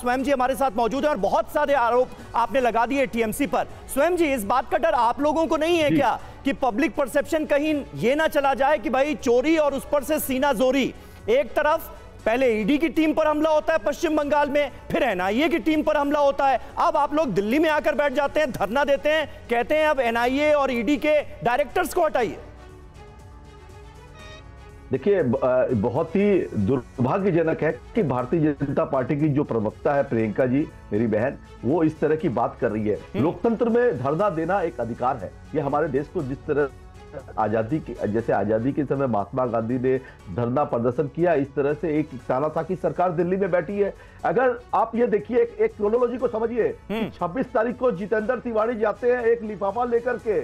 स्वयं जी हमारे साथ मौजूद है और बहुत सारे आरोप आपने लगा दिए टीएमसी पर। स्वयं जी, इस बात का डर आप लोगों को नहीं है क्या कि पब्लिक परसेप्शन कहीं ये ना चला जाए कि भाई चोरी और उस पर से सीना जोरी? एक तरफ पहले ईडी की टीम पर हमला होता है पश्चिम बंगाल में, फिर एनआईए की टीम पर हमला होता है, अब आप लोग दिल्ली में आकर बैठ जाते हैं, धरना देते हैं, कहते हैं अब एनआईए और ईडी के डायरेक्टर्स को हटाइए। देखिए, बहुत ही दुर्भाग्यजनक है कि भारतीय जनता पार्टी की जो प्रवक्ता है प्रियंका जी, मेरी बहन, वो इस तरह की बात कर रही है। लोकतंत्र में धरना देना एक अधिकार है। ये हमारे देश को जिस तरह जैसे आजादी के समय महात्मा गांधी ने धरना प्रदर्शन किया, इस तरह से एक तानाशाही सरकार दिल्ली में बैठी है। अगर आप ये देखिए, एक क्रोनोलॉजी को समझिए, 26 तारीख को जितेंद्र तिवारी जाते हैं एक लिफाफा लेकर के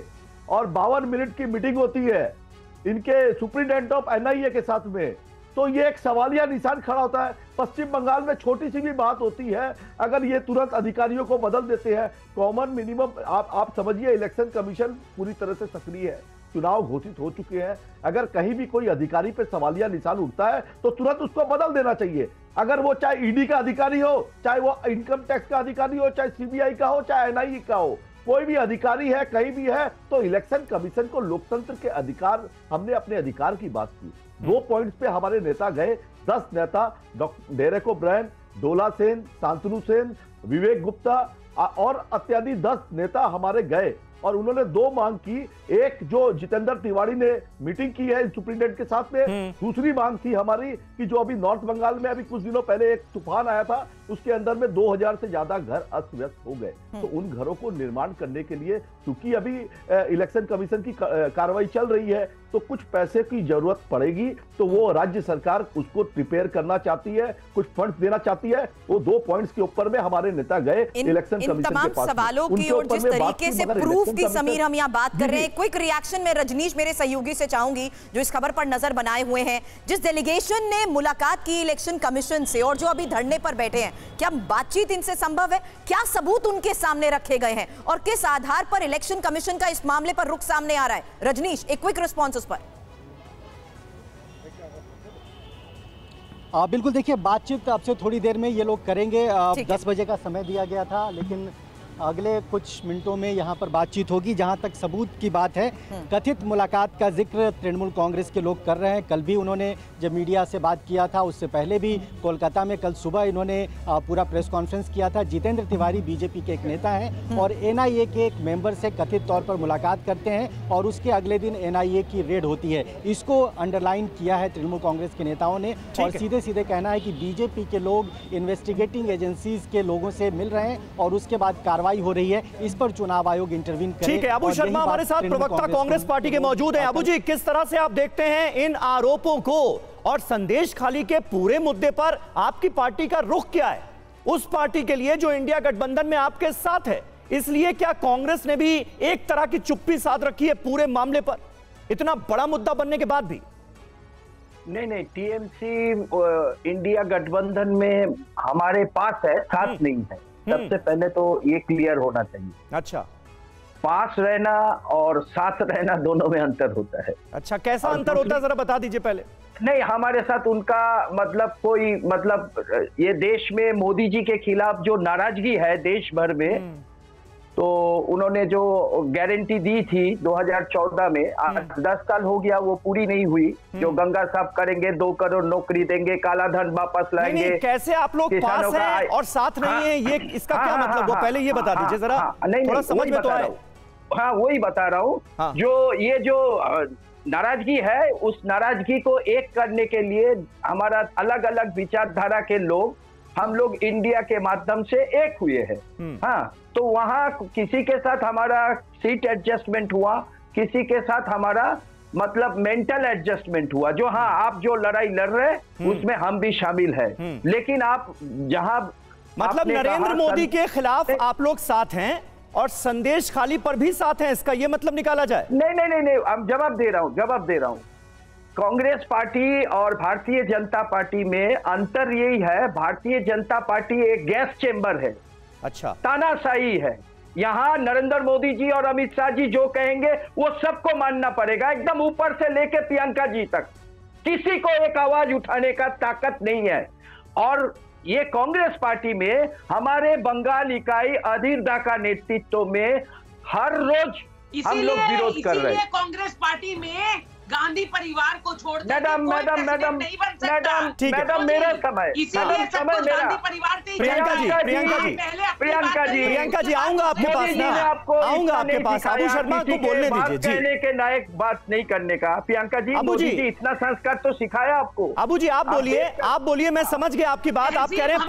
और 52 मिनट की मीटिंग होती है इनके सुप्रीडेंट ऑफ एनआईए के साथ में, तो ये एक सवालिया निशान खड़ा होता है। पश्चिम बंगाल में छोटी सी भी बात होती है, अगर ये तुरंत अधिकारियों को बदल देते हैं। कॉमन मिनिमम आप समझिए, इलेक्शन कमीशन पूरी तरह से सक्रिय है, चुनाव घोषित हो चुके हैं। अगर कहीं भी कोई अधिकारी पे सवालिया निशान उठता है तो तुरंत उसको बदल देना चाहिए। अगर वो चाहे ईडी का अधिकारी हो, चाहे वो इनकम टैक्स का अधिकारी हो, चाहे सीबीआई का हो, चाहे एनआईए का हो, कोई भी अधिकारी है कहीं भी है, तो इलेक्शन कमीशन को लोकतंत्र के अधिकार, हमने अपने अधिकार की बात की। 2 पॉइंट्स पे हमारे नेता गए, 10 नेता, डेरेक ओब्रायन, डोला सेन, शांतनु सेन, विवेक गुप्ता और इत्यादि 10 नेता हमारे गए और उन्होंने 2 मांग की। एक, जो जितेंद्र तिवारी ने मीटिंग की है सुप्रीडेंट के साथ में। दूसरी मांग थी हमारी कि जो अभी नॉर्थ बंगाल में अभी कुछ दिनों पहले एक तूफान आया था, उसके अंदर में 2000 से ज्यादा घर अस्त व्यस्त हो गए, तो उन घरों को निर्माण करने के लिए, क्योंकि अभी इलेक्शन कमीशन की कार्रवाई चल रही है, तो कुछ पैसे की जरूरत पड़ेगी, तो वो राज्य सरकार उसको प्रिपेयर करना चाहती है, कुछ फंड्स देना चाहती है। वो 2 पॉइंट्स के ऊपर में हमारे नेता गए इलेक्शन कमीशन के पास। सवालों की और जिस तरीके से प्रूफ की समीर हम यहाँ बात कर रहे हैं, क्विक रिएक्शन में रजनीश मेरे सहयोगी से चाहूंगी जो इस खबर पर नजर बनाए हुए हैं। जिस डेलीगेशन ने मुलाकात की इलेक्शन कमीशन से और जो अभी धरने पर बैठे हैं, क्या बातचीत इनसे संभव है? क्या सबूत उनके सामने रखे गए हैं और किस आधार पर इलेक्शन कमीशन का इस मामले पर रुख सामने आ रहा है? रजनीश, एक क्विक रिस्पॉन्स उस पर। बिल्कुल, देखिए, बातचीत अब से थोड़ी देर में ये लोग करेंगे। 10 बजे का समय दिया गया था, लेकिन अगले कुछ मिनटों में यहाँ पर बातचीत होगी। जहाँ तक सबूत की बात है, कथित मुलाकात का जिक्र तृणमूल कांग्रेस के लोग कर रहे हैं। कल भी उन्होंने जब मीडिया से बात किया था, उससे पहले भी कोलकाता में कल सुबह इन्होंने पूरा प्रेस कॉन्फ्रेंस किया था। जितेंद्र तिवारी बीजेपी के एक नेता हैं और एनआईए के एक मेंबर से कथित तौर पर मुलाकात करते हैं और उसके अगले दिन एनआईए की रेड होती है। इसको अंडरलाइन किया है तृणमूल कांग्रेस के नेताओं ने और सीधे सीधे कहना है कि बीजेपी के लोग इन्वेस्टिगेटिंग एजेंसीज के लोगों से मिल रहे हैं और उसके बाद कार्रवाई हो रही है। इस पर चुनाव आयोग इंटरवीन करे। ठीक है, अबू शर्मा हमारे साथ प्रवक्ता कांग्रेस पार्टी के मौजूद हैं। अबू जी, किस तरह से आप देखते हैं इन आरोपों को और संदेश खाली के पूरे मुद्दे पर आपकी पार्टी का रुख क्या है? उस पार्टी के लिए जो इंडिया गठबंधन में आपके साथ है, इसलिए क्या कांग्रेस ने भी एक तरह की चुप्पी साध रखी है पूरे मामले पर, इतना बड़ा मुद्दा बनने के बाद भी? नहीं, टीएमसी इंडिया गठबंधन में हमारे पास है, साथ नहीं है। सबसे पहले तो ये क्लियर होना चाहिए। अच्छा, पास रहना और साथ रहना दोनों में अंतर होता है। अच्छा, कैसा अंतर होता है, जरा बता दीजिए पहले। नहीं, हमारे साथ उनका ये देश में मोदी जी के खिलाफ जो नाराजगी है देश भर में, तो उन्होंने जो गारंटी दी थी 2014 में, आज 10 साल हो गया, वो पूरी नहीं हुई। जो गंगा साफ करेंगे, 2 करोड़ नौकरी देंगे, काला धन वापस लाएंगे। कैसे आप लोग पास हैं और साथ नहीं है, ये इसका क्या मतलब? वो पहले ये बता दीजिए जरा, थोड़ा समझ में तो आए। हाँ, वही बता रहा हूँ। जो नाराजगी है, उस नाराजगी को एक करने के लिए हमारा अलग अलग विचारधारा के लोग, हम लोग इंडिया के माध्यम से एक हुए हैं। हाँ, तो वहां किसी के साथ हमारा सीट एडजस्टमेंट हुआ, किसी के साथ हमारा मेंटल एडजस्टमेंट हुआ। जो हाँ, आप जो लड़ाई लड़ रहे हैं उसमें हम भी शामिल है, लेकिन आप जहां नरेंद्र मोदी के खिलाफ आप लोग साथ हैं और संदेश खाली पर भी साथ हैं, इसका ये मतलब निकाला जाए? नहीं, अब जवाब दे रहा हूं। कांग्रेस पार्टी और भारतीय जनता पार्टी में अंतर यही है, भारतीय जनता पार्टी एक गैस चेंबर है। अच्छा, तानाशाही है। यहाँ नरेंद्र मोदी जी और अमित शाह जी जो कहेंगे वो सबको मानना पड़ेगा, एकदम ऊपर से लेके प्रियंका जी तक। किसी को एक आवाज उठाने का ताकत नहीं है। और ये कांग्रेस पार्टी में हमारे बंगाल इकाई अधीर दा का नेतृत्व में हर रोज हम लोग विरोध कर रहे हैं। कांग्रेस पार्टी में गांधी परिवार को छोड़ मैडम मेरा समय, समय मेरा। प्रियंका जी आऊंगा आपके पास ना, आऊंगा आपके पास। अबू शर्मा को बोलने दीजिए जी। कहने के लायक बात नहीं करने का। प्रियंका जी, मोदी जी इतना संस्कार तो सिखाया आपको। अबू जी आप बोलिए, मैं समझ गया आपकी बात। आप कह रहे हैं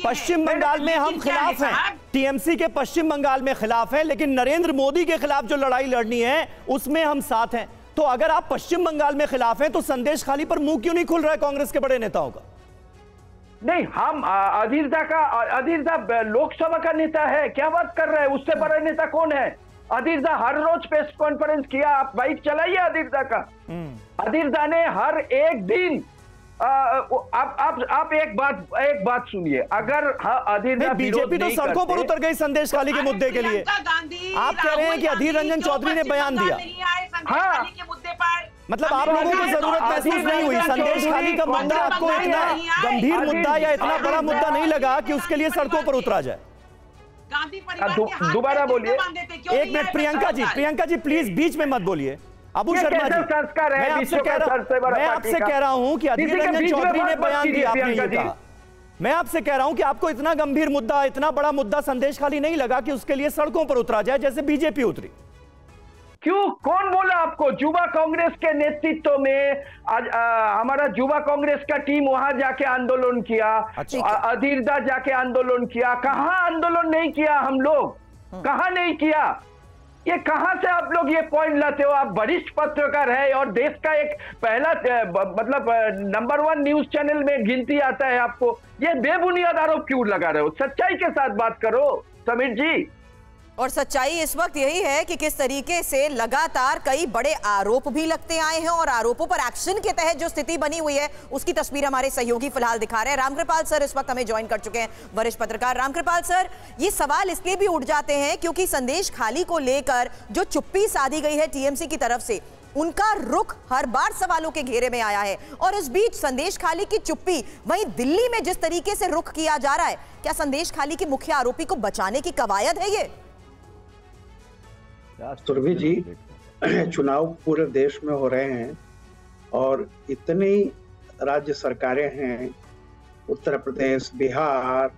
पश्चिम बंगाल में हम खिलाफ हैं, टीएमसी के पश्चिम बंगाल में खिलाफ है, लेकिन नरेंद्र मोदी के खिलाफ जो लड़ाई लड़नी है उसमें हम साथ हैं। तो अगर आप पश्चिम बंगाल में खिलाफ हैं तो संदेश खाली पर मुंह क्यों नहीं खुल रहा है कांग्रेस के बड़े नेताओं का? नहीं, हम अधीर दा लोकसभा का नेता है, क्या बात कर रहे हैं? उससे बड़ा नेता कौन है? अधीर दा हर रोज प्रेस कॉन्फ्रेंस किया। आप बाइक चलाइए अधीर दा का। अधीर दा ने हर एक दिन आप एक बात सुनिए। अगर अधीर दा बीजेपी तो सड़कों पर उतर गई संदेश खाली के मुद्दे के लिए। आप कह रहे हैं कि अधीर रंजन चौधरी ने बयान दिया। हाँ, मतलब आप लोगों को जरूरत महसूस नहीं हुई? संदेश खाली का मुद्दा आपको इतना गंभीर मुद्दा या इतना बड़ा मुद्दा नहीं लगा कि उसके लिए सड़कों पर उतरा जाए? दोबारा बोलिए। एक मिनट प्रियंका जी प्लीज बीच में मत बोलिए। अबू शर्मा जी, मैं आपसे कह रहा हूं कि अधीर रंजन चौधरी ने बयान दिया, आपने ये कहा। मैं आपसे कह रहा हूं कि आपको इतना गंभीर मुद्दा, इतना बड़ा मुद्दा संदेश खाली नहीं लगा कि उसके लिए सड़कों पर उतरा जाए जैसे बीजेपी उतरी? क्यों? कौन बोला आपको? युवा कांग्रेस के नेतृत्व में हमारा युवा कांग्रेस का टीम वहां जाके आंदोलन किया। अधीर दा जाके आंदोलन किया। कहां आंदोलन नहीं किया हम लोग? कहां नहीं किया? ये कहां से आप लोग ये पॉइंट लाते हो? आप वरिष्ठ पत्रकार है और देश का एक पहला मतलब नंबर 1 न्यूज चैनल में गिनती आता है आपको। ये बेबुनियाद आरोप क्यों लगा रहे हो? सच्चाई के साथ बात करो समीर जी। और सच्चाई इस वक्त यही है कि किस तरीके से लगातार कई बड़े आरोप भी लगते आए हैं और आरोपों पर एक्शन के तहत जो स्थिति बनी हुई है उसकी तस्वीर हमारे सहयोगी फिलहाल दिखा रहे हैं। रामकृपाल सर इस वक्त हमें ज्वाइन कर चुके हैं, वरिष्ठ पत्रकार। रामकृपाल सर, ये सवाल इसलिए भी उठ जाते हैं क्योंकि संदेश खाली को लेकर जो चुप्पी साधी गई है टीएमसी की तरफ से, उनका रुख हर बार सवालों के घेरे में आया है। और इस बीच संदेश खाली की चुप्पी, वहीं दिल्ली में जिस तरीके से रुख किया जा रहा है, क्या संदेश खाली के मुख्य आरोपी को बचाने की कवायद है ये? सुरभि जी, चुनाव पूरे देश में हो रहे हैं और इतनी राज्य सरकारें हैं, उत्तर प्रदेश, बिहार,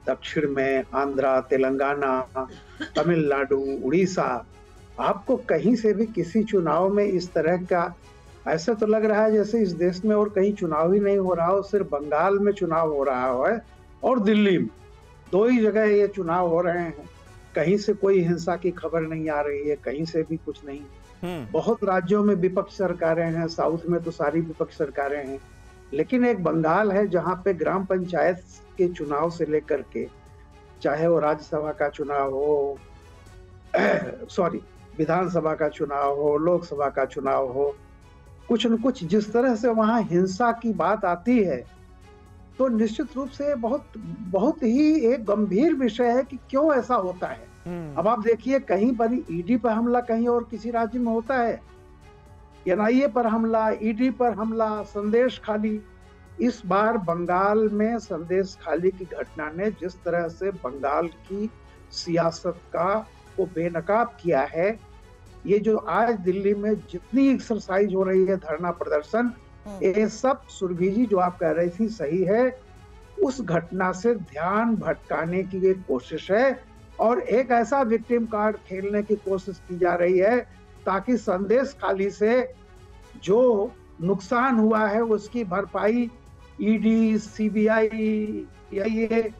दक्षिण में आंध्रा, तेलंगाना, तमिलनाडु, उड़ीसा। आपको कहीं से भी किसी चुनाव में इस तरह का ऐसा तो लग रहा है जैसे इस देश में और कहीं चुनाव ही नहीं हो रहा हो, सिर्फ बंगाल में चुनाव हो रहा है और दिल्ली में। 2 ही जगह ये चुनाव हो रहे हैं। कहीं से कोई हिंसा की खबर नहीं आ रही है, कहीं से भी कुछ नहीं। बहुत राज्यों में विपक्ष सरकारें हैं, साउथ में तो सारी विपक्ष सरकारें हैं, लेकिन एक बंगाल है जहां पे ग्राम पंचायत के चुनाव से लेकर के, चाहे वो राज्यसभा का चुनाव हो, विधानसभा का चुनाव हो, लोकसभा का चुनाव हो, कुछ न कुछ जिस तरह से वहां हिंसा की बात आती है तो निश्चित रूप से बहुत ही एक गंभीर विषय है कि क्यों ऐसा होता है। अब आप देखिए, कहीं पर ईडी पर हमला कहीं और किसी राज्य में होता है, एनआईए पर हमला, ईडी पर हमला, संदेश खाली। इस बार बंगाल में संदेश खाली की घटना ने जिस तरह से बंगाल की सियासत को बेनकाब किया है, ये जो आज दिल्ली में जितनी एक्सरसाइज हो रही है, धरना प्रदर्शन, ये सब सुरभि जी जो आप कह रही थी सही है। उस घटना से ध्यान भटकाने की एक कोशिश है और एक ऐसा विक्टिम कार्ड खेलने की कोशिश की जा रही है ताकि संदेश खाली से जो नुकसान हुआ है उसकी भरपाई ईडी, सीबीआई या ये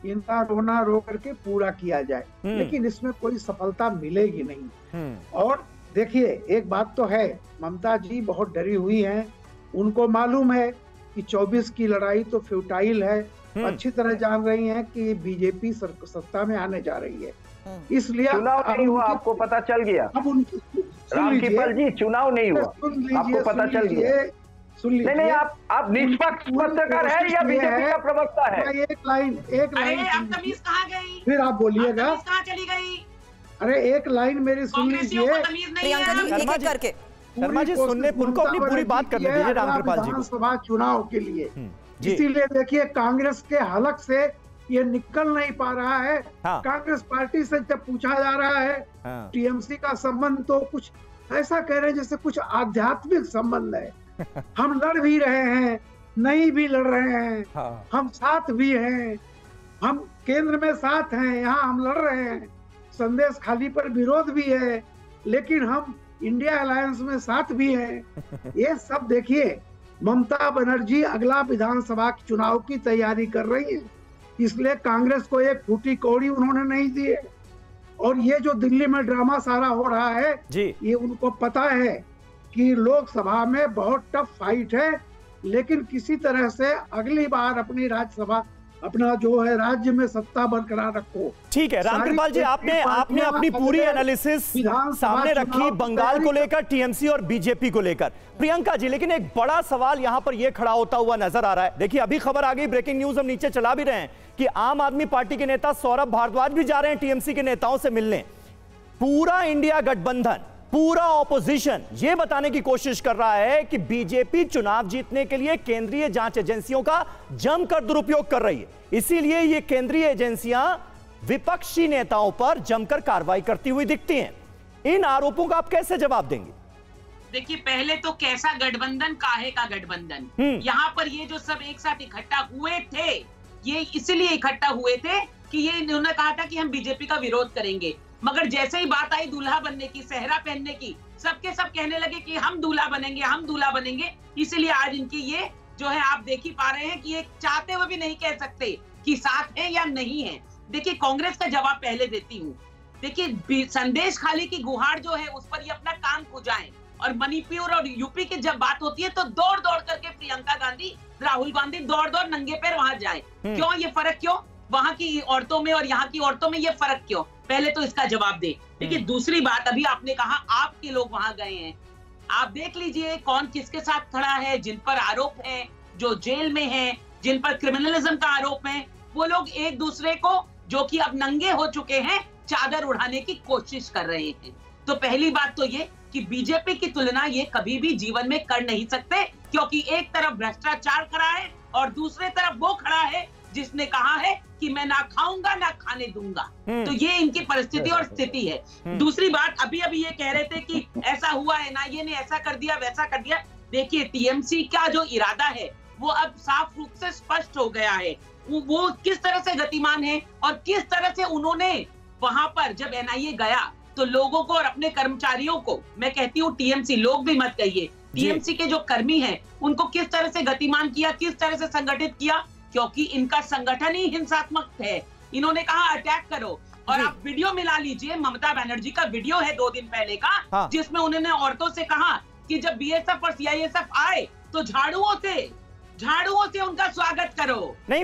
इनका रोना रो करके पूरा किया जाए, लेकिन इसमें कोई सफलता मिलेगी नहीं। और देखिए, एक बात तो है, ममता जी बहुत डरी हुई हैं। उनको मालूम है कि 24 की लड़ाई तो फ्यूटाइल है, अच्छी तरह जान रही हैं कि बीजेपी सत्ता में आने जा रही है, इसलिए चुनाव नहीं हुआ, आपको पता चल गया। अब उनकी रामकृपाल जी, चुनाव नहीं हुआ, आपको पता चल गया। सुन लीजिए, नहीं, आप निष्पक्ष पत्रकार है या बीजेपी का प्रवक्ता है? एक लाइन तमीज कहाँ गई? फिर आप बोलिएगा। कहाँ चली गई? अरे एक लाइन मेरी सुन लीजिए। शर्मा जी सुनने, उनको अपनी पूरी बात करने दीजिए रामकृपाल जी को। विधानसभा चुनाव के लिए इसीलिए देखिए कांग्रेस के हलक से ये निकल नहीं पा रहा है। कांग्रेस पार्टी से जब पूछा जा रहा है टीएमसी का संबंध, तो कुछ ऐसा कह रहे हैं जैसे कुछ आध्यात्मिक संबंध है। हम लड़ भी रहे हैं, नहीं भी लड़ रहे हैं, हम साथ भी हैं, हम केंद्र में साथ हैं, यहाँ हम लड़ रहे हैं, संदेश खाली पर विरोध भी है, लेकिन हम इंडिया अलायंस में साथ भी हैं। ये सब देखिए, ममता बनर्जी अगला विधानसभा चुनाव की तैयारी कर रही है, इसलिए कांग्रेस को एक फूटी कौड़ी उन्होंने नहीं दी है। और ये जो दिल्ली में ड्रामा सारा हो रहा है ये उनको पता है कि लोकसभा में बहुत टफ फाइट है, लेकिन किसी तरह से अगली बार अपनी राज्यसभा, अपना जो है राज्य में सत्ता बरकरार रखो। ठीक है रामकृपाल जी, आपने अपनी पूरी एनालिसिस सामने रखी बंगाल को लेकर, टीएमसी और बीजेपी को लेकर। प्रियंका जी, लेकिन एक बड़ा सवाल यहां पर यह खड़ा होता हुआ नजर आ रहा है। देखिए अभी खबर आ गई, ब्रेकिंग न्यूज हम नीचे चला भी रहे हैं कि आम आदमी पार्टी के नेता सौरभ भारद्वाज भी जा रहे हैं टीएमसी के नेताओं से मिलने। पूरा इंडिया गठबंधन, पूरा ऑपोजिशन ये बताने की कोशिश कर रहा है कि बीजेपी चुनाव जीतने के लिए केंद्रीय जांच एजेंसियों का जमकर दुरुपयोग कर रही है, इसीलिए ये केंद्रीय एजेंसियां विपक्षी नेताओं पर जमकर कार्रवाई करती हुई दिखती हैं। इन आरोपों का आप कैसे जवाब देंगे? देखिए पहले तो कैसा गठबंधन, काहे का गठबंधन। यहाँ पर ये जो सब एक साथ इकट्ठा हुए थे, ये इसलिए इकट्ठा हुए थे कि ये इन्होंने कहा था कि हम बीजेपी का विरोध करेंगे, मगर जैसे ही बात आई दूल्हा बनने की, सेहरा पहनने की, सबके सब कहने लगे कि हम दूल्हा बनेंगे, हम दूल्हा बनेंगे। इसलिए आज इनकी ये जो है आप देख ही पा रहे हैं कि ये चाहते हुए भी नहीं कह सकते कि साथ है या नहीं है। देखिए कांग्रेस का जवाब पहले देती हूँ। देखिए संदेश खाली की गुहार जो है उस पर ये अपना कान खुजाएं, और मणिपुर और यूपी की जब बात होती है तो दौड़ दौड़ करके प्रियंका गांधी, राहुल गांधी दौड़ दौड़ नंगे पैर वहां जाए। क्यों ये फर्क, क्यों वहां की औरतों में और यहाँ की औरतों में ये फर्क क्यों? पहले तो इसका जवाब दे। देखिए दूसरी बात, अभी आपने कहा आपके लोग वहां गए हैं, आप देख लीजिए कौन किसके साथ खड़ा है। जिन पर आरोप है, जो जेल में है, जिन पर क्रिमिनलिज्म का आरोप है, वो लोग एक दूसरे को, जो कि अब नंगे हो चुके हैं, चादर उड़ाने की कोशिश कर रहे हैं। तो पहली बात तो ये कि बीजेपी की तुलना ये कभी भी जीवन में कर नहीं सकते, क्योंकि एक तरफ भ्रष्टाचार खड़ा है और दूसरे तरफ वो खड़ा है जिसने कहा है कि मैं ना खाऊंगा ना खाने दूंगा। तो ये इनकी परिस्थिति और स्थिति है। दूसरी बात, अभी अभी ये कह रहे थे कि ऐसा हुआ, एनआईए ने ऐसा कर दिया, वैसा कर दिया। देखिए टीएमसी का जो इरादा है वो अब साफ रूप से स्पष्ट हो गया है। वो किस तरह से गतिमान है और किस तरह से उन्होंने वहां पर जब एनआईए गया तो लोगों को और अपने कर्मचारियों को, मैं कहती हूँ टीएमसी लोग भी मत कहिए, टीएमसी के जो कर्मी हैं उनको किस तरह से गतिमान किया, किस तरह से संगठित किया, क्योंकि इनका संगठन ही हिंसात्मक है। इन्होंने कहा अटैक करो, और आप वीडियो मिला लीजिए, ममता बनर्जी का वीडियो है 2 दिन पहले का, जिसमें उन्होंने औरतों से कहा कि जब बीएसएफ और सीआईएसएफ आए तो झाड़ुओं से उनका स्वागत करो। नहीं